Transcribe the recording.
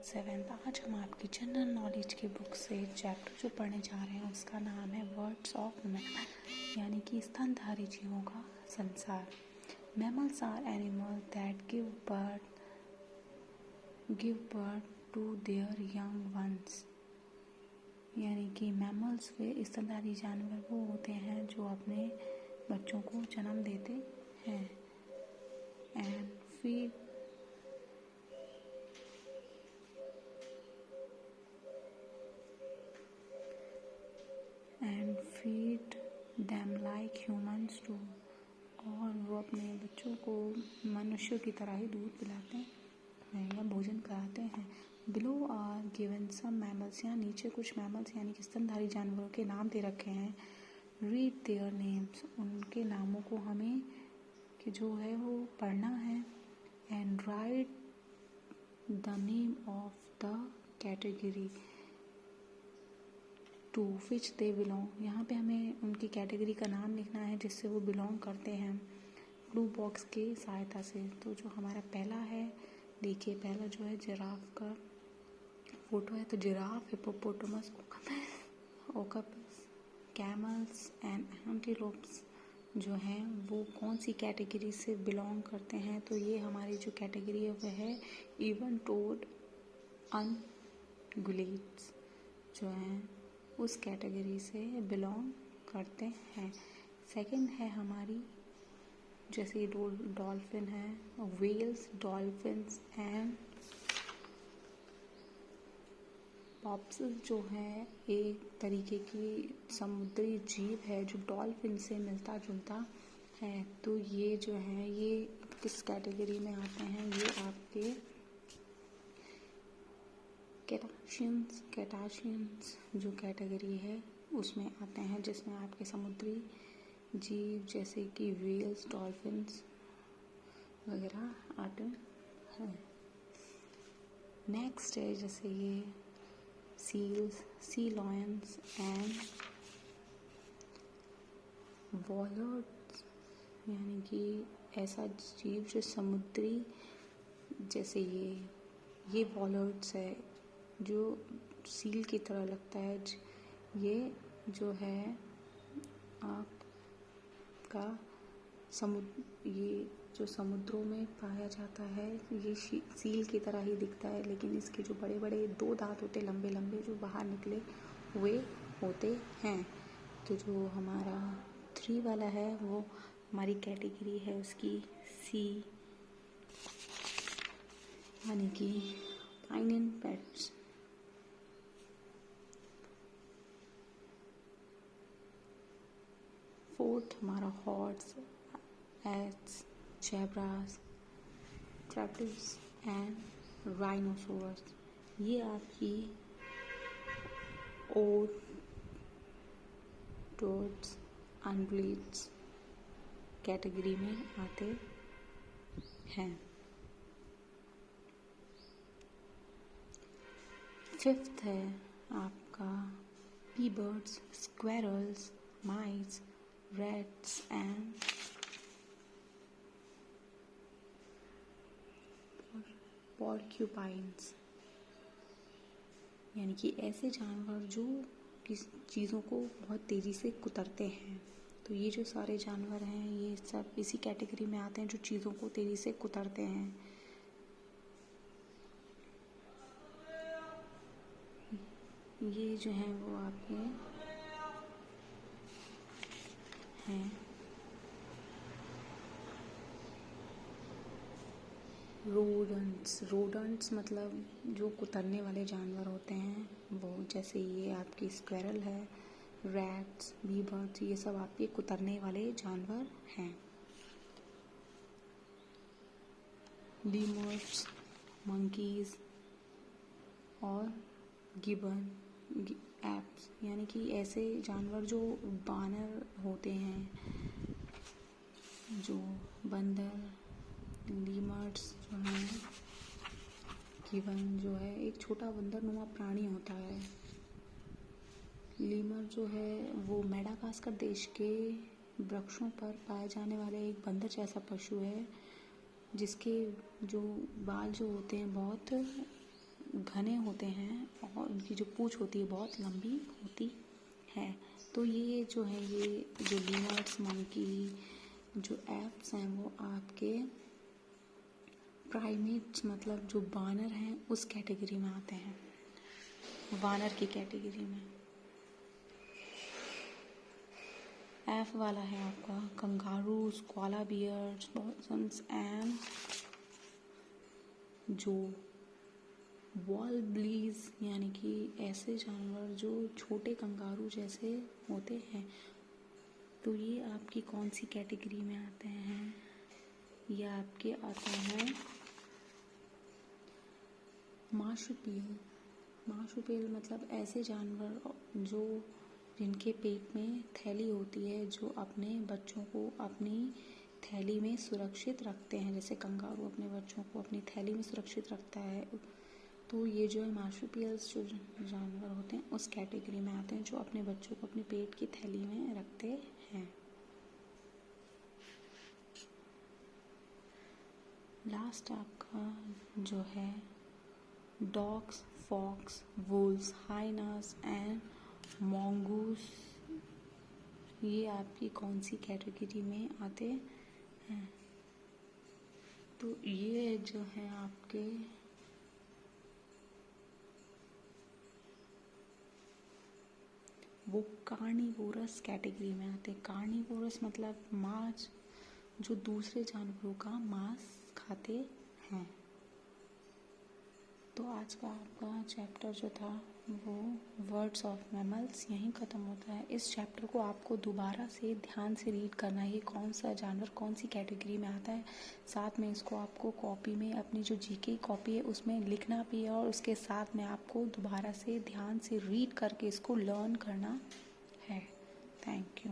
7th। आज हम आपकी जनरल नॉलेज की बुक से चैप्टर जो पढ़ने जा रहे हैं उसका नाम है वर्ड्स ऑफ मैमल, यानी कि स्तनधारी जीवों का संसार। Mammals are animal that give birth to their young ones, यानी कि मैमल्स वे स्तनधारी जानवर वो होते हैं जो अपने बच्चों को जन्म देते हैं। And feed them like humans do, और वो अपने बच्चों को मनुष्यों की तरह ही दूध पिलाते हैं या भोजन कराते हैं। Below are given some mammals, यहाँ नीचे कुछ मैमल्स यानी कि स्तनधारी जानवरों के नाम दे रखे हैं। रीड देयर नेम्स, उनके नामों को हमें कि जो है वो पढ़ना है। And right the name of the category to which they belong, यहाँ पे हमें उनकी कैटेगरी का नाम लिखना है जिससे वो बिलोंग करते हैं ब्लू बॉक्स की सहायता से। तो जो हमारा पहला है, देखिए पहला जो है जिराफ का फोटो है। तो giraffe, hippopotamus, okapis, camels and antelopes जो हैं वो कौन सी कैटेगरी से बिलोंग करते हैं। तो ये हमारी जो कैटेगरी है वह है इवन टोड अनगुलेट्स, जो हैं उस कैटेगरी से बिलोंग करते हैं। सेकंड है हमारी जैसे डॉल्फिन है, व्हेल्स, डॉल्फिन्स एंड पॉप्सिस जो है एक तरीके की समुद्री जीव है जो डॉल्फिन से मिलता जुलता है। तो ये जो है ये किस कैटेगरी में आते हैं, ये आपके कैटाशियंस जो कैटेगरी है उसमें आते हैं, जिसमें आपके समुद्री जीव जैसे कि व्हेल्स, डॉल्फिन्स वगैरह आते हैं। नेक्स्ट है जैसे ये सील्स, सी लॉयंस एंड वॉलर्स, यानी कि ऐसा जीव जो समुद्री जैसे ये वॉलर्स है जो सील की तरह लगता है। ये जो है आपका ये जो समुद्रों में पाया जाता है ये सील की तरह ही दिखता है, लेकिन इसके जो बड़े बड़े 2 दांत होते हैं लंबे लंबे जो बाहर निकले हुए होते हैं। तो जो हमारा 3 वाला है वो हमारी कैटेगरी है उसकी सी, यानी कि काइनिन पेट्स। फोर्थ हमारा हॉर्स, एट्स, जेब्रास, ट्रैपिड्स एंड राइनोसोरस। ये आपकी ओटोड्स, अनगुलेट्स कैटेगरी में आते हैं। फिफ्थ है आपका पी birds, squirrels, mice, rats and porcupines, यानी कि ऐसे जानवर जो किस चीज़ों को बहुत तेज़ी से कुतरते हैं। तो ये जो सारे जानवर हैं ये सब इसी कैटेगरी में आते हैं जो चीज़ों को तेज़ी से कुतरते हैं। ये जो हैं वो आपके हैं रोडेंट्स मतलब जो कुतरने वाले जानवर होते हैं वो, जैसे ये आपकी स्क्वेरल है, रैट्स, बी बर्ड्स, ये सब आपके कुतरने वाले जानवर हैं। लीमर्स, मंकीज और गिबन एप्स, यानी कि ऐसे जानवर जो बानर होते हैं, जो बंदर, लीमर्स जो हैं, गिबन जो है एक छोटा बंदर नुमा प्राणी होता है। लीमर जो है वो मेडागास्कर देश के वृक्षों पर पाए जाने वाले एक बंदर जैसा पशु है जिसके जो बाल जो होते हैं बहुत घने होते हैं और उनकी जो पूंछ होती है बहुत लंबी होती है। तो ये जो है, ये जो लीमर्स, मंकी, जो एप्स हैं वो आपके प्राइमेट्स मतलब जो बानर हैं उस कैटेगरी में आते हैं, वानर की कैटेगरी में। एफ वाला है आपका कंगारूज, कोआला बियर्स, पॉसम्स एंड जो वॉल्बलीज यानी कि ऐसे जानवर जो छोटे कंगारू जैसे होते हैं। तो ये आपकी कौन सी कैटेगरी में आते हैं? ये आपके आते हैं मार्सुपियल। मार्सुपियल मतलब ऐसे जानवर जो जिनके पेट में थैली होती है, जो अपने बच्चों को अपनी थैली में सुरक्षित रखते हैं, जैसे कंगारू अपने बच्चों को अपनी थैली में सुरक्षित रखता है। तो ये जो है मार्सुपियल्स जो जानवर होते हैं उस कैटेगरी में आते हैं, जो अपने बच्चों को अपने पेट की थैली में रखते हैं। लास्ट आपका जो है dogs, foxes, wolves, hyenas and mongoose, ये आपकी कौन सी कैटेगरी में आते हैं? तो ये जो है आपके वो कार्निवोरस कैटेगरी में आते हैं। कार्निवोरस मतलब मांस, जो दूसरे जानवरों का मांस खाते हैं। तो आज का आपका चैप्टर जो था वो वर्ड्स ऑफ मैमल्स यहीं ख़त्म होता है। इस चैप्टर को आपको दोबारा से ध्यान से रीड करना है, ये कौन सा जानवर कौन सी कैटेगरी में आता है। साथ में इसको आपको कॉपी में, अपनी जो जीके कॉपी है उसमें लिखना भी है, और उसके साथ में आपको दोबारा से ध्यान से रीड करके इसको लर्न करना है। Thank you.